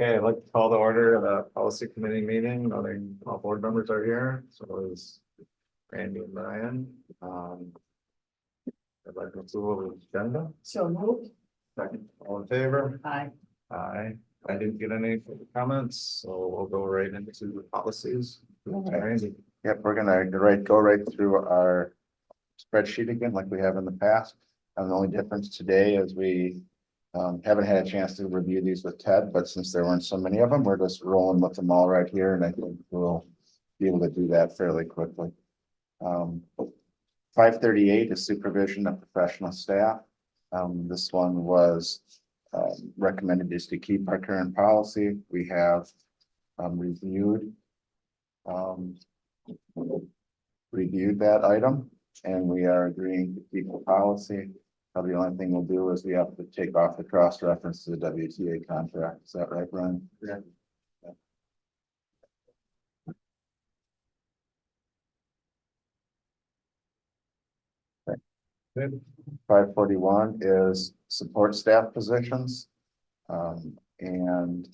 Okay, I'd like to call to order the policy committee meeting. Noting all board members are here, so is Randy and Brian. I'd like to approve of the agenda. So moved. Second, all in favor? Aye. Aye. I didn't get any comments, so we'll go right into the policies. Randy. Yep, we're gonna go right through our spreadsheet again, like we have in the past. And the only difference today is we haven't had a chance to review these with Ted, but since there weren't so many of them, we're just rolling with them all right here, and I think we'll be able to do that fairly quickly. 538 is supervision of professional staff. This one was recommended is to keep our current policy. We have reviewed that item, and we are agreeing to keep the policy. The only thing we'll do is we have to take off the cross reference to the WTA contract. Is that right, Brian? Yeah. Good. 541 is support staff positions. And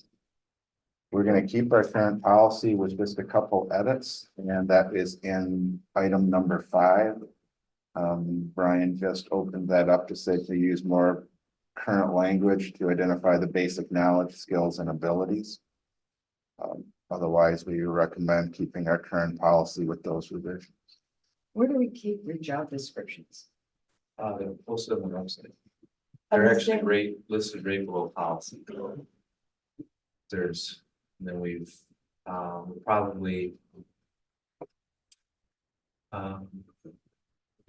we're going to keep our current policy with just a couple edits, and that is in item number 5. Brian just opened that up to say to use more current language to identify the basic knowledge, skills, and abilities. Otherwise, we recommend keeping our current policy with those revisions. Where do we keep your job descriptions? They're posted on the website. They're actually listed right below policy. There's, and then we've probably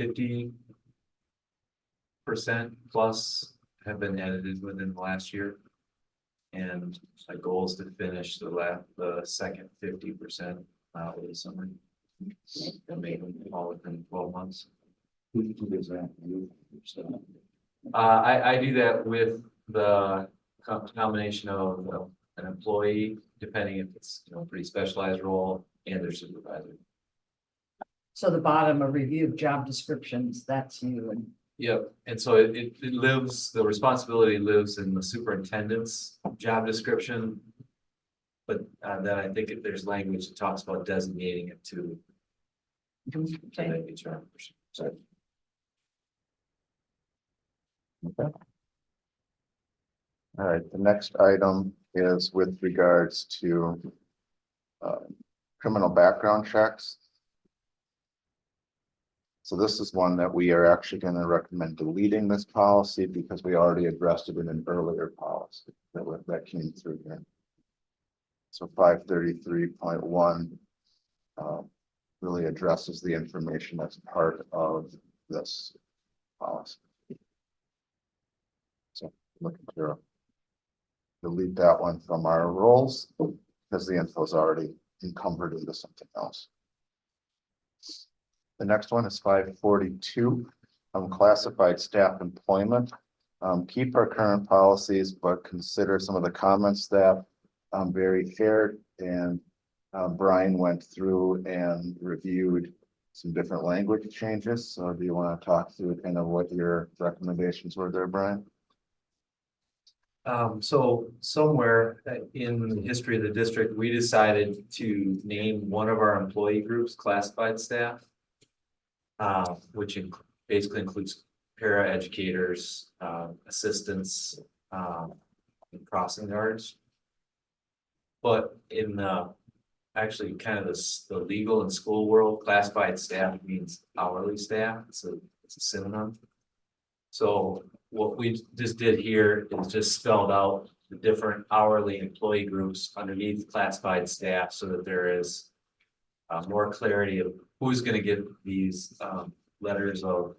50% plus have been edited within the last year. And my goal is to finish the second 50% with the summary. And make them all within 12 months. Who does that? I do that with the combination of an employee, depending if it's pretty specialized role, and their supervisor. So the bottom of review job descriptions, that's you. And Yep, and so it lives, the responsibility lives in the superintendent's job description. But then I think if there's language that talks about designating it to the HR person. So Okay. All right, the next item is with regards to criminal background checks. So this is one that we are actually going to recommend deleting this policy because we already addressed it in an earlier policy that came through here. So 533.1 really addresses the information that's part of this policy. So looking to delete that one from our roles because the info is already encumbered into something else. The next one is 542, classified staff employment. Keep our current policies, but consider some of the comments that Barry shared and Brian went through and reviewed some different language changes. So do you want to talk through kind of what your recommendations were there, Brian? So somewhere in the history of the district, we decided to name one of our employee groups classified staff, which basically includes para educators, assistants, and crossing guards. But in actually kind of the legal and school world, classified staff means hourly staff. So it's a synonym. So what we just did here is just spelled out the different hourly employee groups underneath classified staff so that there is more clarity of who's going to get these letters of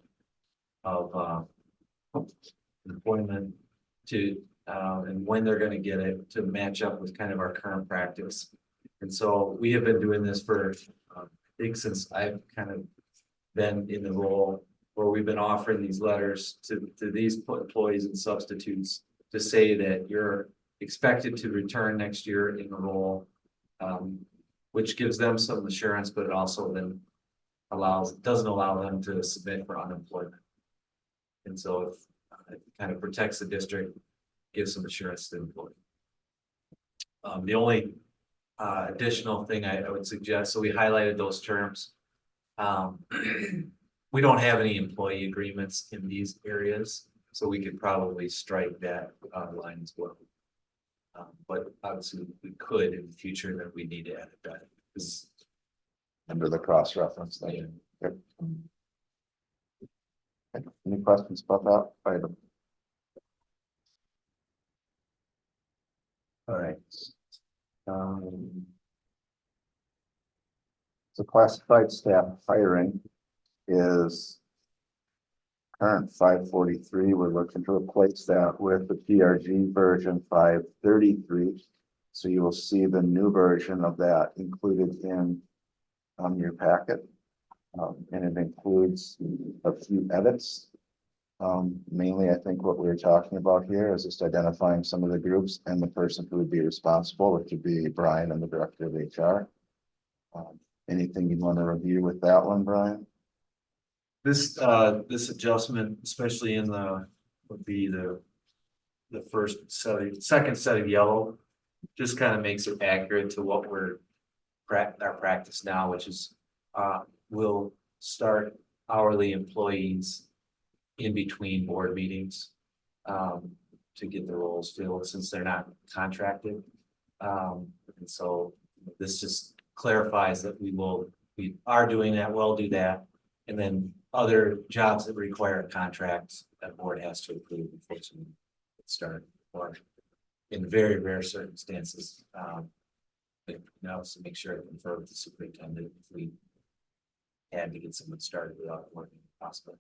employment to and when they're going to get it to match up with kind of our current practice. And so we have been doing this for I think since I've kind of been in the role where we've been offering these letters to these employees and substitutes to say that you're expected to return next year in the role, which gives them some assurance, but it also then doesn't allow them to submit for unemployment. And so it kind of protects the district, gives some assurance to the employee. The only additional thing I would suggest, so we highlighted those terms. We don't have any employee agreements in these areas, so we could probably strike that line as well. But obviously we could in the future that we need to add it back. 'Cause, Under the cross-reference yeah, thing. Yep. Any questions about that item? All right. So classified staff hiring is current 543. We're looking to replace that with the PRG version 533. So you will see the new version of that included in your packet. And it includes a few edits. Mainly, I think what we were talking about here is just identifying some of the groups and the person who would be responsible, which would be Brian and the director of HR. Anything you want to review with that one, Brian? this adjustment, especially in would be the second set of yellow, just kind of makes it accurate to what our practice now, which is we'll start hourly employees in between board meetings to get the roles filled since they're not contracted. And so this just clarifies that we are doing that, we'll do that. And then other jobs that require a contract, that board has to approve before it's start, or in very rare circumstances. So make sure to confer with the superintendent if we had to get someone started without working possible.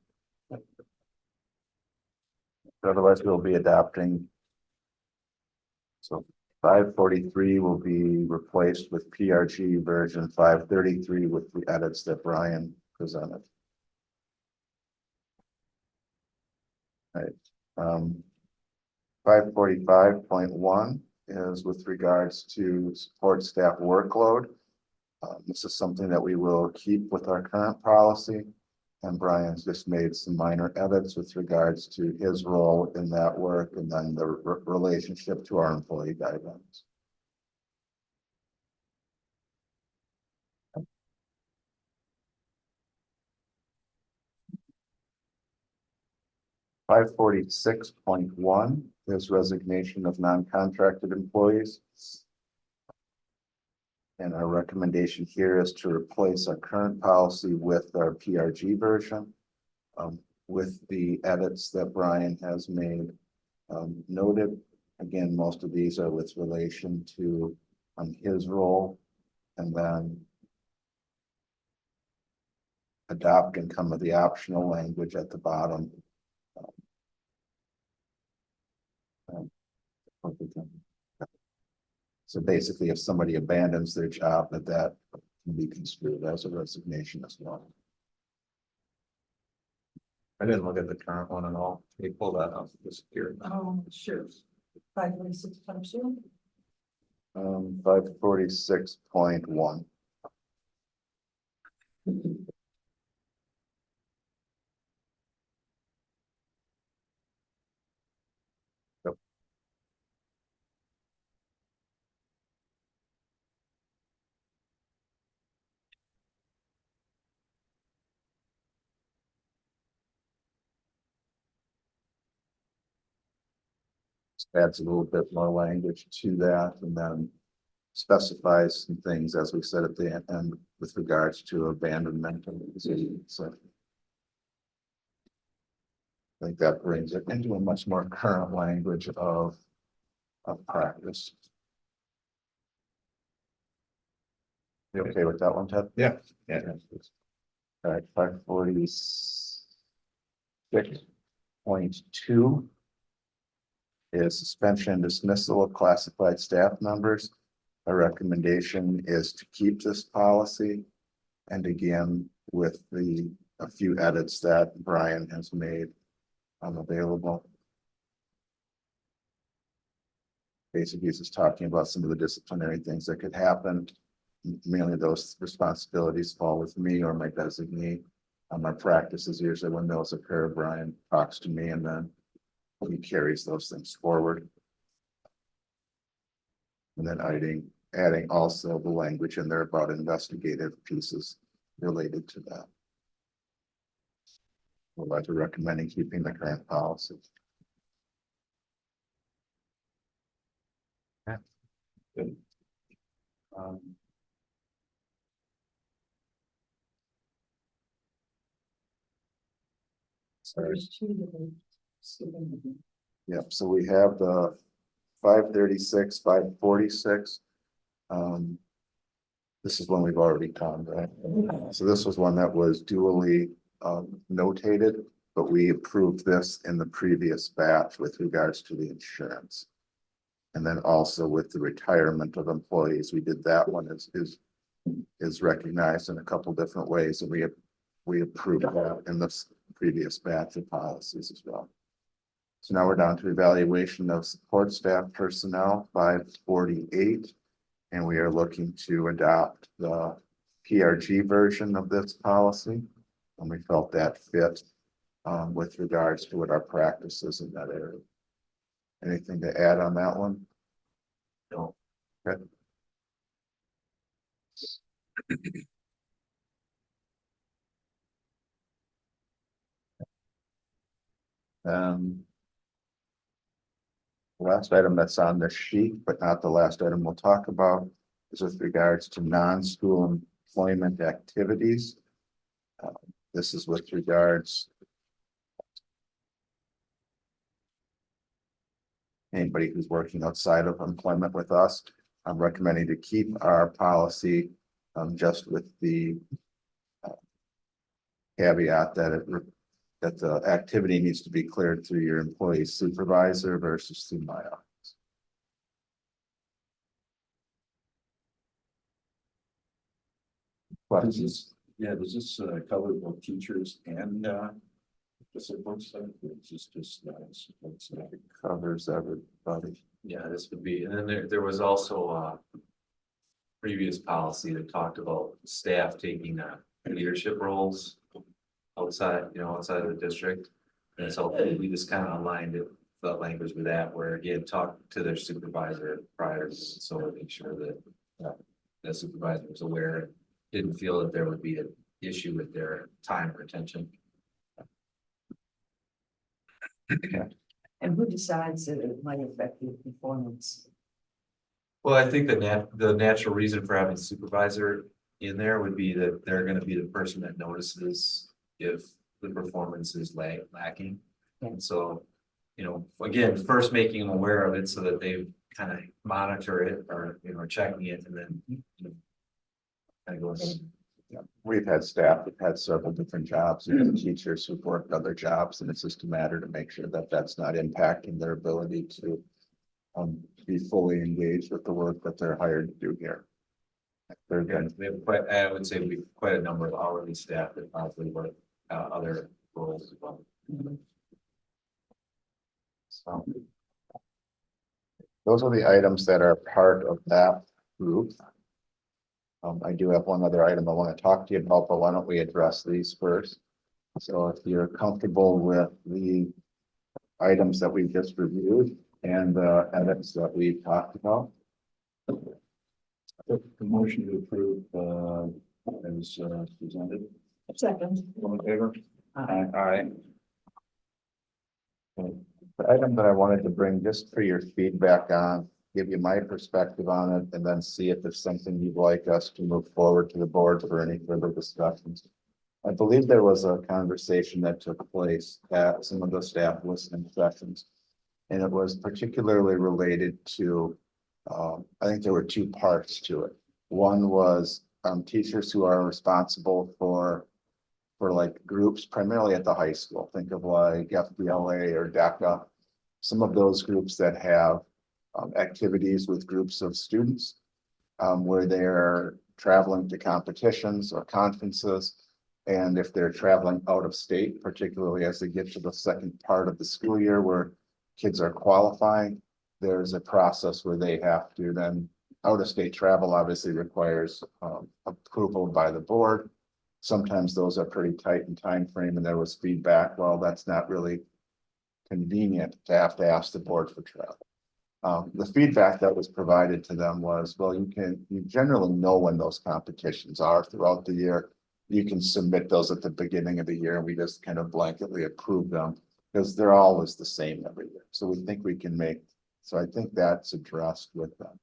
Otherwise, we'll be adopting. So 543 will be replaced with PRG version 533 with the edits that Brian presented. Right. 545.1 is with regards to support staff workload. This is something that we will keep with our current policy. And Brian's just made some minor edits with regards to his role in that work and then the relationship to our employee guidelines. Five 46.1 is resignation of non-contracted employees. And our recommendation here is to replace our current policy with our PRG version. With the edits that Brian has made noted. Again, most of these are with relation to his role, and then adopting some of the optional language at the bottom. So basically, if somebody abandons their job, that can be construed as a resignation as well. I didn't look at the current one at all. Can you pull that up? Just here. Oh, sure. 546.2. 546.1. Adds a little bit more language to that and then specifies some things, as we said at the end, with regards to abandonment. So I think that brings it into a much more current language of practice. You okay with that one, Ted? Yeah. All right, 546.2 is suspension and dismissal of classified staff members. Our recommendation is to keep this policy. And again, with a few edits that Brian has made available. Basically, he's just talking about some of the disciplinary things that could happen. Mainly those responsibilities fall with me or my designee. My practice is usually when those occur, Brian talks to me and then he carries those things forward. And then adding also the language in there about investigative pieces related to that. We're about to recommending keeping the current policy. Good. Sorry. Yep, so we have the 536, 546. This is one we've already done, right? So this was one that was duly notated, but we approved this in the previous batch with regards to the insurance. And then also with the retirement of employees, we did that one is recognized in a couple different ways, and we approved that in this previous batch of policies as well. So now we're down to evaluation of support staff personnel, 548. And we are looking to adopt the PRG version of this policy. And we felt that fit with regards to what our practices in that area. Anything to add on that one? No. Okay. The last item that's on the sheet, but not the last item we'll talk about, is with regards to non-school employment activities. This is with regards anybody who's working outside of employment with us. I'm recommending to keep our policy just with the caveat that that the activity needs to be cleared through your employee supervisor versus through my office. Questions? Does this cover both teachers and the support staff? It's just support staff. It covers everybody. Yeah, this would be, and then there was also a previous policy that talked about staff taking leadership roles outside of the district. And so we just kind of aligned it, the language with that, where again, talk to their supervisor prior, so make sure that the supervisor was aware, didn't feel that there would be an issue with their time retention. And who decides that it might affect your performance? Well, I think the natural reason for having supervisor in there would be that they're gonna be the person that notices if the performance is lacking. And so, again, first making them aware of it so that they kind of monitor it or, checking it and then, kind of goes. Yeah, we've had staff that had several different jobs, and teachers who've worked other jobs, and it's just a matter to make sure that that's not impacting their ability to be fully engaged with the work that they're hired to do here. Yeah, we have I would say we have quite a number of hourly staff that probably work other roles as well. So those are the items that are part of that group. I do have one other item I want to talk to you about, but why don't we address these first? So if you're comfortable with the items that we've just reviewed and the edits that we've talked about. The motion to approve as presented. Second. All in favor? Aye. The item that I wanted to bring just for your feedback on, give you my perspective on it, and then see if there's something you'd like us to move forward to the board for any further discussions. I believe there was a conversation that took place at some of the staff listening sessions. And it was particularly related to, I think there were two parts to it. One was teachers who are responsible for like groups primarily at the high school. Think of like FBLA or DECA, some of those groups that have activities with groups of students where they're traveling to competitions or conferences. And if they're traveling out of state, particularly as they get to the second part of the school year where kids are qualifying, there's a process where they have to then, out of state travel obviously requires approval by the board. Sometimes those are pretty tight in time frame, and there was feedback, well, that's not really convenient to have to ask the board for travel. The feedback that was provided to them was, well, you generally know when those competitions are throughout the year. You can submit those at the beginning of the year and we just kind of blanketly approve them because they're always the same every year. So we think we can make, so I think that's addressed with them.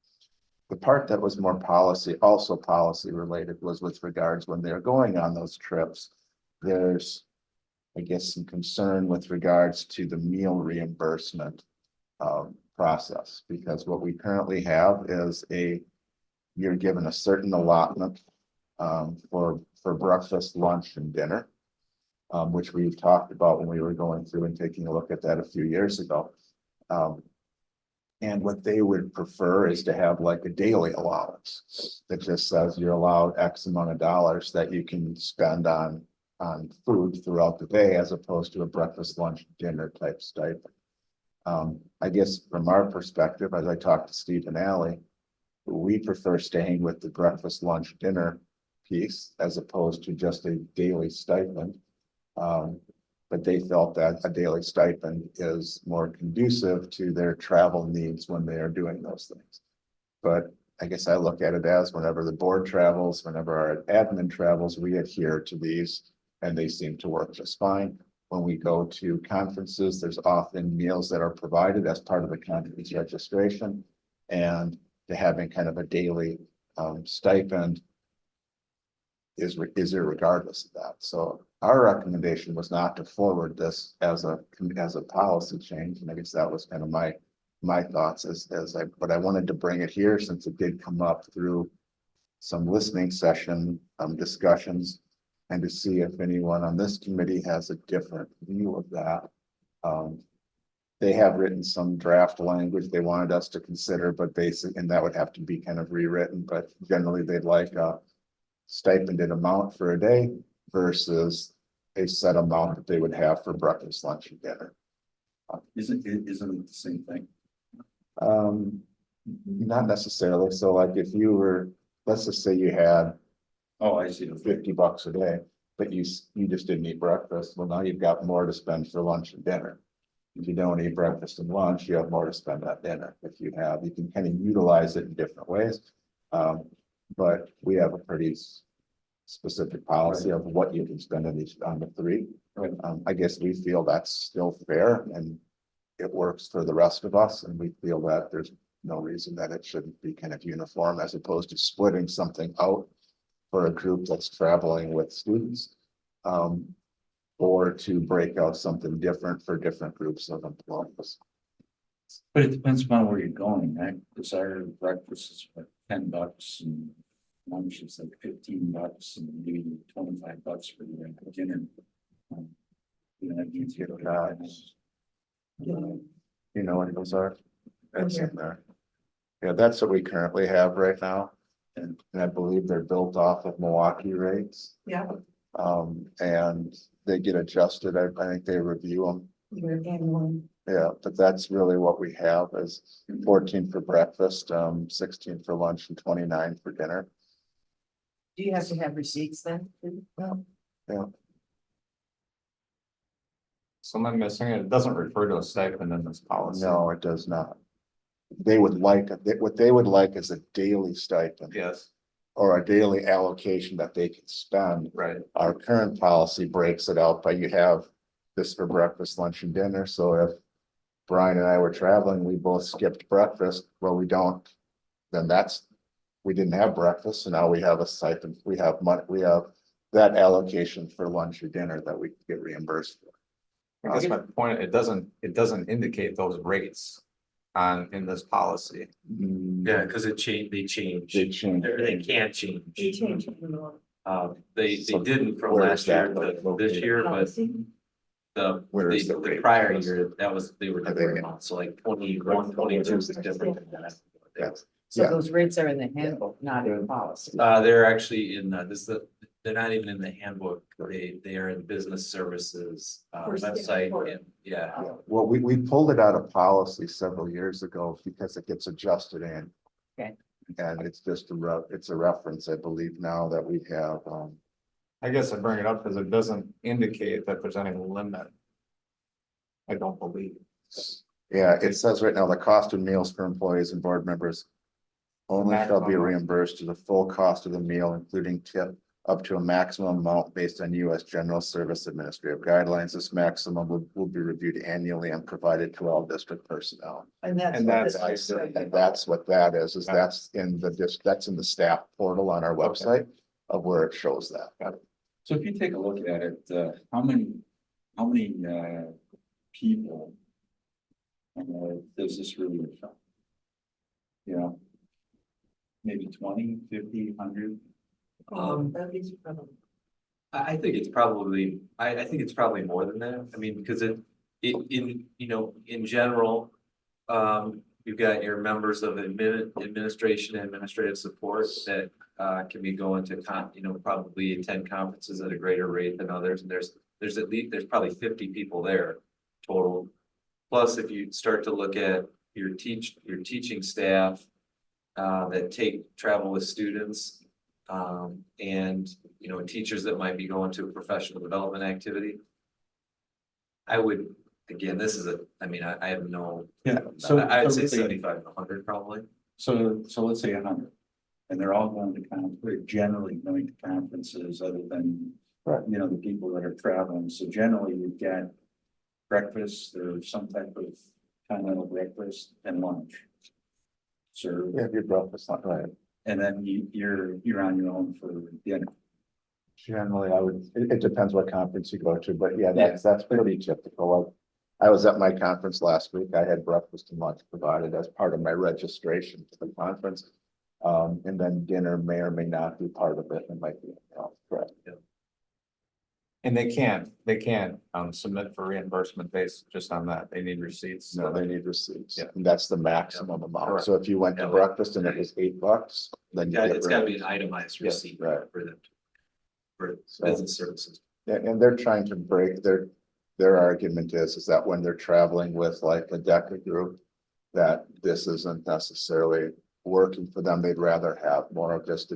The part that was more policy, also policy related, was with regards when they're going on those trips. There's, I guess, some concern with regards to the meal reimbursement process, because what we currently have is you're given a certain allotment for breakfast, lunch, and dinner, which we've talked about when we were going through and taking a look at that a few years ago. And what they would prefer is to have like a daily allowance that just says you're allowed X amount of dollars that you can spend on food throughout the day, as opposed to a breakfast, lunch, dinner type stipend. I guess from our perspective, as I talked to Steve and Allie, we prefer staying with the breakfast, lunch, dinner piece as opposed to just a daily stipend. But they felt that a daily stipend is more conducive to their travel needs when they are doing those things. But I guess I look at it as whenever the board travels, whenever our admin travels, we adhere to these and they seem to work just fine. When we go to conferences, there's often meals that are provided as part of the conference registration, and to having kind of a daily stipend is irregardless of that. So our recommendation was not to forward this as a policy change, and I guess that was kind of my thoughts but I wanted to bring it here since it did come up through some listening session discussions, and to see if anyone on this committee has a different view of that. They have written some draft language they wanted us to consider, but and that would have to be kind of rewritten, but generally they'd like a stipended amount for a day versus a set amount that they would have for breakfast, lunch, and dinner. Isn't it the same thing? Not necessarily. So like if you were, let's just say you had Oh, I see. $50 a day, but you just didn't eat breakfast. Well, now you've got more to spend for lunch and dinner. If you don't eat breakfast and lunch, you have more to spend at dinner. If you can kind of utilize it in different ways. But we have a pretty specific policy of what you can spend on the three. Right. I guess we feel that's still fair and it works for the rest of us. And we feel that there's no reason that it shouldn't be kind of uniform, as opposed to splitting something out for a group that's traveling with students. Or to break out something different for different groups of employees. But it depends upon where you're going, right? Because our breakfast is like $10 and lunch is like $15 and maybe $25 for the dinner. You know, that means you You know what those are? That's in there. Yeah, that's what we currently have right now. And I believe they're built off of Waunakee rates. Yeah. And they get adjusted. I think they review them. You're getting one. Yeah, but that's really what we have is 14 for breakfast, 16 for lunch, and 29 for dinner. Do you have to have receipts then? Yeah. So I'm missing it. It doesn't refer to a stipend in this policy. No, it does not. They would like, what they would like is a daily stipend. Yes, Or a daily allocation that they can spend. right. Our current policy breaks it out, but you have this for breakfast, lunch, and dinner. So if Brian and I were traveling, we both skipped breakfast. Well, we don't, then we didn't have breakfast. So now we have a stipend. We have money, we have that allocation for lunch or dinner that we get reimbursed for. I guess my point, it doesn't indicate those rates in this policy. Yeah, because they change. They change. They can't change. You change. They So didn't from where last is that year to located? this year, but Where is the rate? prior year, they were Are they- different amounts, so like 21, 22 is different than that. Yes. So Yeah. those rates are in the handbook, not in policy. They're actually in they're not even in the handbook. They are in business services website and yeah. Well, we pulled it out of policy several years ago because it gets adjusted in. Okay. And it's just it's a reference, I believe, now that we have, I guess I bring it up because it doesn't indicate that there's any limit. I don't believe. Yeah, it says right now, the cost of meals for employees and board members only shall be Maximum. reimbursed to the full cost of the meal, including tip, up to a maximum amount based on U.S. General Service Administrative Guidelines. This maximum will be reviewed annually and provided to all district personnel. And that's. And what that's- this I is. said, and that's what that is that's in that's in the staff portal on our website of where it shows that. So if you take a look at it, how many people does this really affect? You know, maybe 20, 50, 100? That is probably- I think it's probably, I think it's probably more than that. I mean, because in general, you've got your members of administration and administrative support that can be going to probably attend conferences at a greater rate than others. And there's probably 50 people there total. Plus, if you start to look at your teaching staff that travel with students, and teachers that might be going to a professional development activity. I would, again, I have no. Yeah, so. I'd say let's say- 75 to 100 probably. So let's say 100, and they're all going to they're generally going to conferences other than, the people that are traveling. So generally you've got breakfast or some type of continental breakfast and lunch. So, Yeah, your breakfast, not right. and then you're on your own for dinner. Generally, it depends what conference you go to, but yeah, that's pretty typical. I was at my conference last week. I had breakfast and lunch provided as part of my registration to the conference. And then dinner may or may not be part of it. It might be, correct. And they can't submit for reimbursement based just on that. They need receipts. No, they need receipts. Yeah. And that's the maximum amount. Correct. So if you went to Yeah. breakfast and it was $8, then. you get It's gotta be an rid- itemized Yes, receipt right. for them. For So- business services. And they're trying to break their argument is that when they're traveling with like a DECA group, that this isn't necessarily working for them. They'd rather have more of just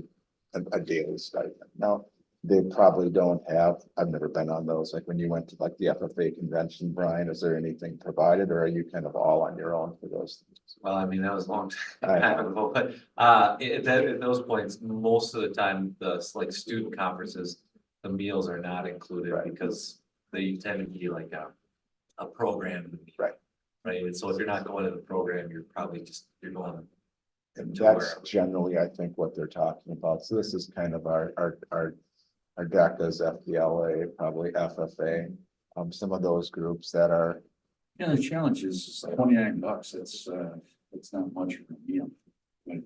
a daily stipend. Now, they probably don't have, I've never been on those, like when you went to like the FFA convention, Brian, is there anything provided or are you kind of all on your own for those things? Well, I mean, that was a long I time ago, but at those points, most of the time, like student conferences, the meals are not included Right. because they tend to be like a program. Right. Right, and so if you're not going to the program, you're probably you're going. And to that's wherever. generally, I think, what they're talking about. So this is kind of our DECA's, FDLA, probably FFA. Some of those groups that are, Yeah, the challenge is $29. It's not much for a meal. But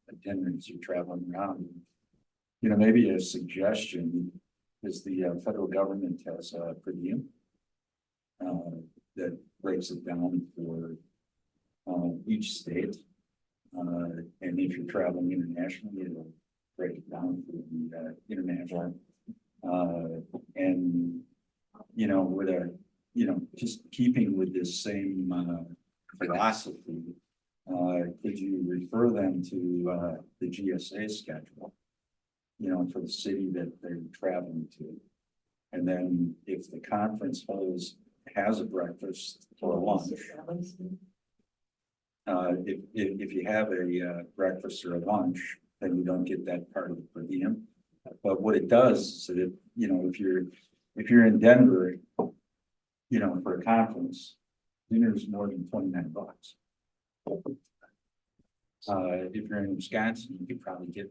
at dinner as you're traveling around. Maybe a suggestion is the federal government has a per diem. That breaks it down for each state. And if you're traveling internationally, it'll break it down for the international. And with just keeping with this same philosophy, could you refer them to the GSA schedule? For the city that they're traveling to. And then if the conference has a breakfast or a lunch, if you have a breakfast or a lunch, then you don't get that part of the per diem. But what it does is that, if you're in Denver, for a conference, dinner is more than $29. If you're in Wisconsin, you could probably get,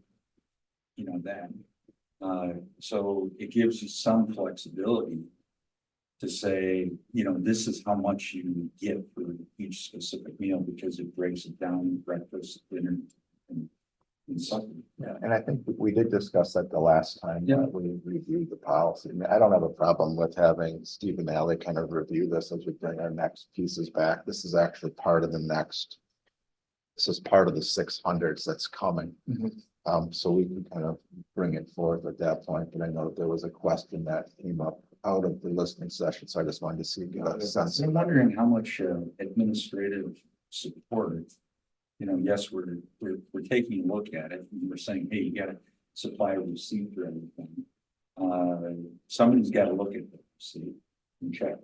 that. So it gives you some flexibility to say, this is how much you get for each specific meal because it breaks it down in breakfast, dinner, and supper. yeah, and I think we did discuss that the last time. Yeah. We reviewed the policy. I don't have a problem with having Stephen Alley kind of review this as we bring our next pieces back. This is actually part of the next. This is part of the 600s that's coming. So we can kind of bring it forth at that point, but I know there was a question that came up out of the listening session, so I just wanted to see, get a sense. I'm wondering how much administrative support, yes, we're taking a look at it, and we're saying, hey, you gotta supply a receipt for everything. Somebody's gotta look at the receipt and check.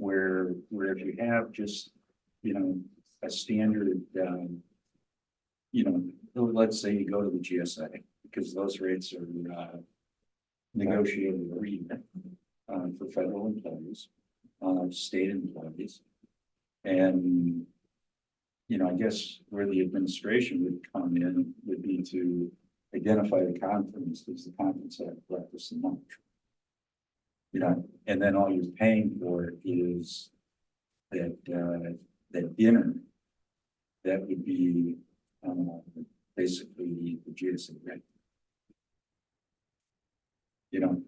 where if you have just, you know, a standard, you know, let's say you go to the GSA, because those rates are, negotiated every year, for federal employees, state employees. And, you know, I guess where the administration would come in would be to identify the conference, does the conference have breakfast and lunch? You know, and then all you're paying for is that, that dinner. That would be, basically the GSA rate. You know,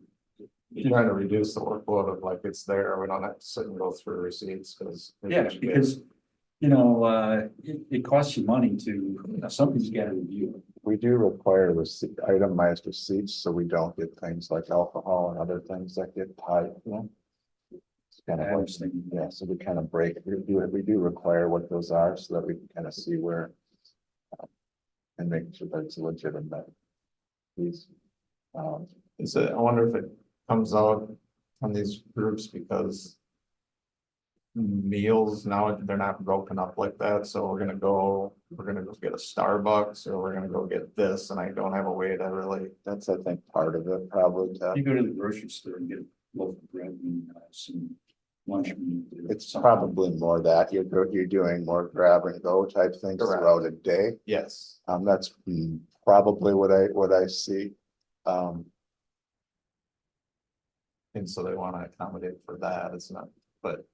Trying to reduce the workload of like it's there, we don't have to sit and go through receipts because. yeah, because, you know, it costs you money to, you know, something's got to review it. We do require itemized receipts, so we don't get things like alcohol and other things that get tied, you know. It's kind of I like, understand. yeah, so we kind of break, we do require what those are so that we can kind of see where. And make sure that it's legitimate. These, Is it, I wonder if it comes out from these groups because. Meals now, they're not broken up like that, so we're gonna go get a Starbucks or we're gonna go get this, and I don't have a way to really. that's, I think, part of it, probably. You go to the grocery store and get a loaf of bread and some lunch meat. or It's something. probably more that you're doing more grab and go type things Correct. throughout a day. Yes. That's probably what I see. And so they wanna accommodate for that, it's not, but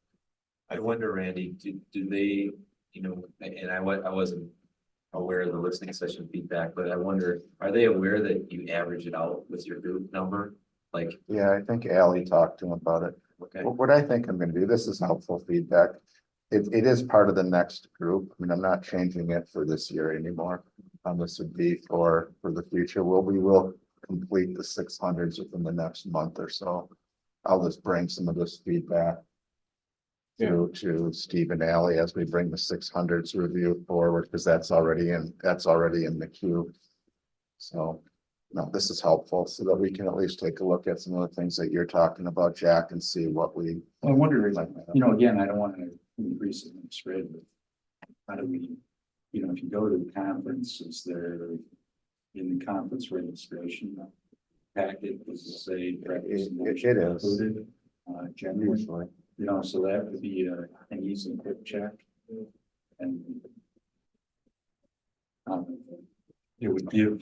I wonder, Randy, do they, you know, and I wasn't aware of the listening session feedback, but I wonder, are they aware that you average it out with your group number? Like, Yeah, I think Ally talked to him about it. okay, What I think I'm gonna do, this is helpful feedback. It is part of the next group. I mean, I'm not changing it for this year anymore. This would be for the future. We will complete the 600s within the next month or so. I'll just bring some of this feedback to Steve and Ally as we bring the 600s review forward, because that's already in the queue. So, no, this is helpful so that we can at least take a look at some of the things that you're talking about, Jack, and see what we. I wonder, you know, again, I don't want to increase it in the spread, but how do we, you know, if you go to the conference, is there in the conference registration packet, does it say breakfast and lunch It is. included? Generally, Usually, you know, so that would be an easy quick check. And it would give,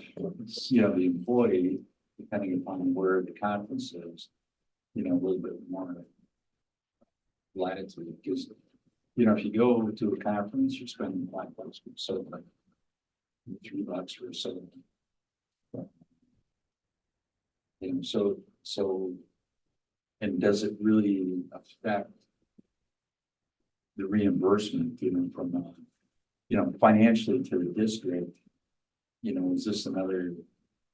you know, the employee, depending upon where the conference is, you know, a little bit more latitude, because, you know, if you go to a conference, you're spending $5 for so like $3 for a soda. You know, so, and does it really affect the reimbursement, you know, from, you know, financially to the district? You know, is this another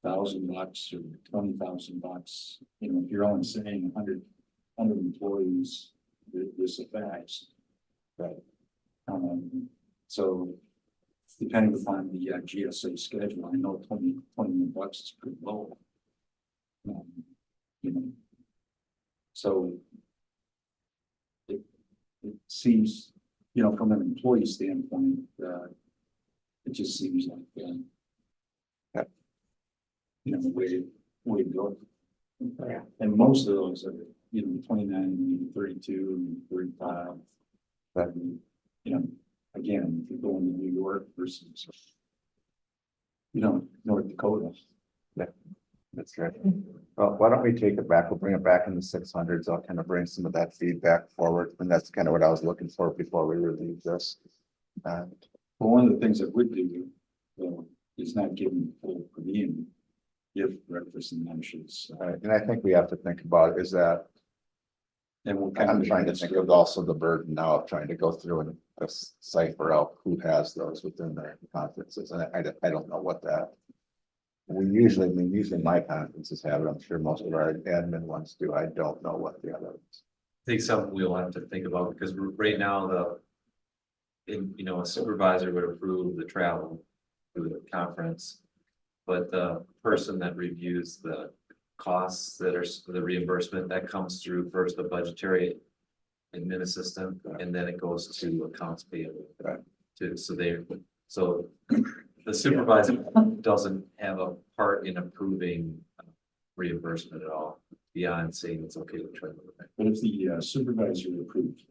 $1,000 or $20,000? You know, if you're only saying 100 employees, this affects. Right. So depending upon the GSA schedule, I know $21 is pretty low. You know, so it seems, you know, from an employee standpoint, it just seems like, you know, the way to go. Yeah. And most of those are, you know, 29, 32, and 35. But, you know, again, if you're going to New York versus, you know, North Dakota. that's right. Well, why don't we take it back? We'll bring it back in the 600s. I'll kind of bring some of that feedback forward. And that's kind of what I was looking for before we release this. Well, one of the things I would do, is not give them full per diem if breakfast and lunch is. And I think we have to think about, is that, And what kind I'm of trying to think of also the burden now of trying to go through and cipher out who has those within their conferences. And I don't know what that. Usually my conferences have it. I'm sure most of our admin ones do. I don't know what the other ones. I think something we'll have to think about, because right now you know, a supervisor would approve the travel to the conference. But the person that reviews the costs that are the reimbursement, that comes through first the budgetary admin assistant, and then it goes to accounts payable. Right. So the supervisor doesn't have a part in approving reimbursement at all, beyond saying it's okay to try to. But if the supervisor approved,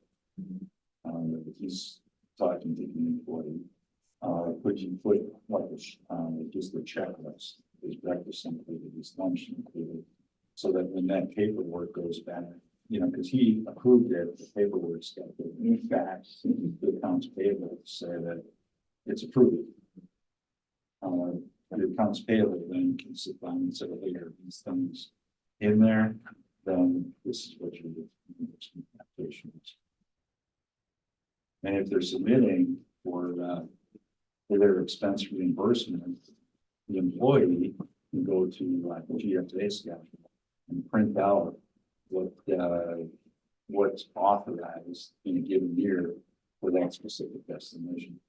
he's talking to the employee, would you put like just the checklist, his breakfast included, his lunch included, so that when that paperwork goes back, because he approved it, the paperwork's got the new facts, the accounts payable to say that it's approved. The accounts payable then can sit down and say, hey, are these things in there? Then this is what your application is. And if they're submitting for their expense reimbursement, the employee can go to the GFA schedule and print out what's authorized in a given year for that specific destination.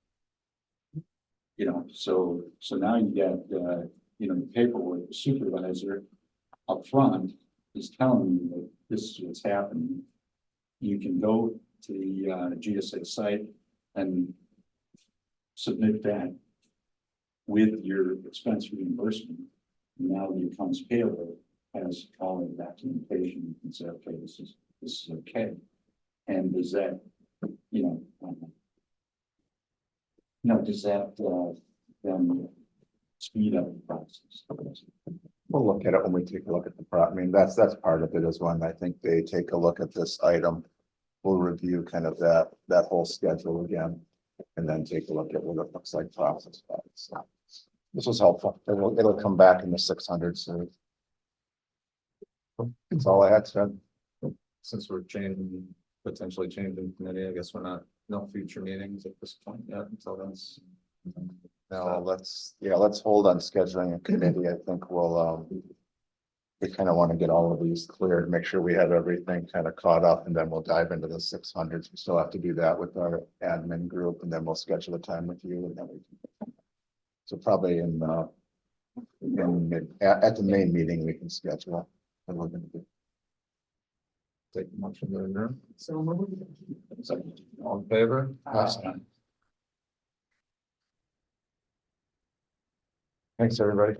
So now you got the paperwork, the supervisor up front is telling you that this is what's happening. You can go to the GSA site and submit that with your expense reimbursement. Now the accounts payable has all of the documentation. You can say, okay, this is okay. And does that, does that then speed up the process? We'll look at it when we take a look at that's part of it is when I think they take a look at this item. We'll review kind of that whole schedule again, and then take a look at what it looks like process-wise. So this was helpful. It'll come back in the 600 soon. That's all I had said. Since we're potentially changing committee, I guess no future meetings at this point yet until that's. Now let's hold on scheduling a committee. I think we kind of want to get all of these cleared, make sure we have everything kind of caught up, and then we'll dive into the 600s. We still have to do that with our admin group, and then we'll schedule a time with you, and then so probably at the main meeting we can schedule. And we're going to do. Take a motion to adjourn. So moved. All in favor? Thanks, everybody.